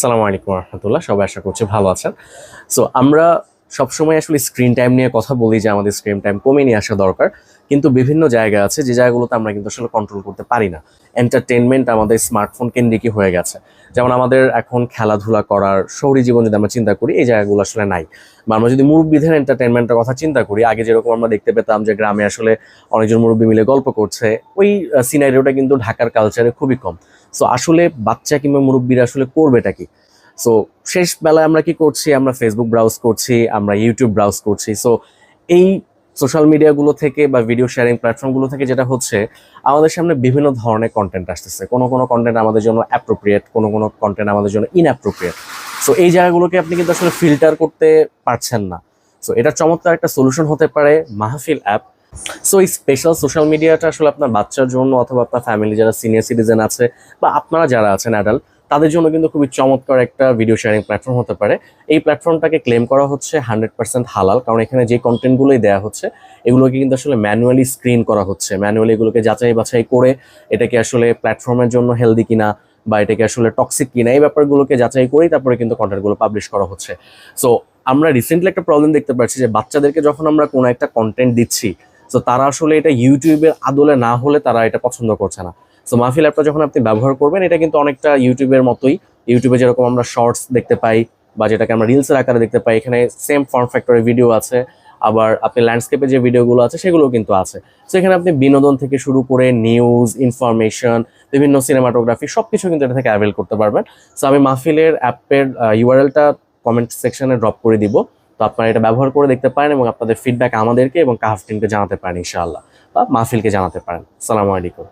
আসসালামু আলাইকুম রহমতুল্লাহ, সবাই আশা করছি ভালো আছেন। সো আমরা সবসময় আসলে স্ক্রিন টাইম নিয়ে কথা বলি যে আমাদের স্ক্রিন টাইম কমিয়ে নিয়ে আসা দরকার, কিন্তু বিভিন্ন জায়গা আছে যে জায়গাগুলোতে আমরা কিন্তু আসলে কন্ট্রোল করতে পারি না। এন্টারটেনমেন্ট আমাদের স্মার্টফোন কেন্দ্রিকই হয়ে গেছে। যেমন আমাদের এখন খেলাধুলা করার শহরী জীবন যদি আমরা চিন্তা করি, এই জায়গাগুলো আসলে নাই। বা আমরা যদি মুরব্বীদের এন্টারটেনমেন্টের কথা চিন্তা করি, আগে যেরকম আমরা দেখতে পেতাম যে গ্রামে আসলে অনেকজন মুরব্বী মিলে গল্প করছে, ওই সিনারিওটা কিন্তু ঢাকার কালচারে খুবই কম। সো আসলে বাচ্চা কিংবা মুরব্বীরা আসলে করবেটা কি? সো শেষ বেলায় আমরা কি করছি? আমরা ফেসবুক ব্রাউজ করছি, আমরা ইউটিউব ব্রাউজ করছি। সো এই সোশ্যাল মিডিয়াগুলো থেকে বা ভিডিও শেয়ারিং প্ল্যাটফর্মগুলো থেকে যেটা হচ্ছে, আমাদের সামনে বিভিন্ন ধরনের কন্টেন্ট আসতেছে। কোনো কোনো কন্টেন্ট আমাদের জন্য অ্যাপ্রোপ্রিয়েট, কোনো কোনো কন্টেন্ট আমাদের জন্য ইনঅ্যাপ্রোপ্রিয়েট। সো এই জায়গাগুলোকে আপনি কিন্তু আসলে ফিল্টার করতে পারছেন না। সো এটা চমৎকার একটা সলিউশন হতে পারে মাহফিল অ্যাপ। সো এই স্পেশাল সোশ্যাল মিডিয়াটা আসলে আপনার বাচ্চার জন্য অথবা আপনার ফ্যামিলি যারা সিনিয়র সিটিজেন আছে বা আপনারা যারা আছেন অ্যাডাল্ট, তাদের জন্য কিন্তু খুবই চমৎকার একটা ভিডিও শেয়ারিং প্ল্যাটফর্ম হতে পারে। এই প্ল্যাটফর্মটাকে ক্লেম করা হচ্ছে 100% হালাল, কারণ এখানে যে কন্টেন্টগুলোই দেওয়া হচ্ছে এগুলোকে কিন্তু আসলে ম্যানুয়ালি স্ক্রিন করা হচ্ছে, ম্যানুয়ালি এগুলোকে যাচাই বাছাই করে এটাকে আসলে প্ল্যাটফর্মের জন্য হেলদি কিনা বা এটাকে আসলে টক্সিক কিনা, এই ব্যাপারগুলোকে যাচাই করেই তারপরে কিন্তু কন্টেন্টগুলো পাবলিশ করা হচ্ছে। সো আমরা রিসেন্টলি একটা প্রবলেম দেখতে পাচ্ছি যে বাচ্চাদেরকে যখন আমরা কোনো একটা কন্টেন্ট দিচ্ছি, তো তারা আসলে এটা ইউটিউবের আদলে না হলে তারা এটা পছন্দ করছে না। সো মাহফিল অ্যাপটা যখন আপনি ব্যবহার করবেন, এটা কিন্তু অনেকটা ইউটিউবের মতোই। ইউটিউবে যেরকম আমরা শর্টস দেখতে পাই বা যেটাকে আমরা রিলসের আকারে দেখতে পাই, এখানে সেম ফর্ম ফ্যাক্টরের ভিডিও আছে। আবার আপনি ল্যান্ডস্কেপে যে ভিডিওগুলো আছে সেগুলোও কিন্তু আছে। সো এখানে আপনি বিনোদন থেকে শুরু করে নিউজ, ইনফরমেশন, বিভিন্ন সিনেমাটোগ্রাফি সবকিছু কিন্তু এটা থেকে অ্যাভেল করতে পারবেন। সো আমি মাহফিলের অ্যাপের ইউআরএলটা কমেন্ট সেকশনে ড্রপ করে দিব। তো আপনারা এটা ব্যবহার করে দেখতে পারেন এবং আপনাদের ফিডব্যাক আমাদেরকে এবং কাহাফ টিমকে জানাতে পারেন ইনশাআল্লাহ, বা মাহফিলকে জানাতে পারেন। আসসালামু আলাইকুম।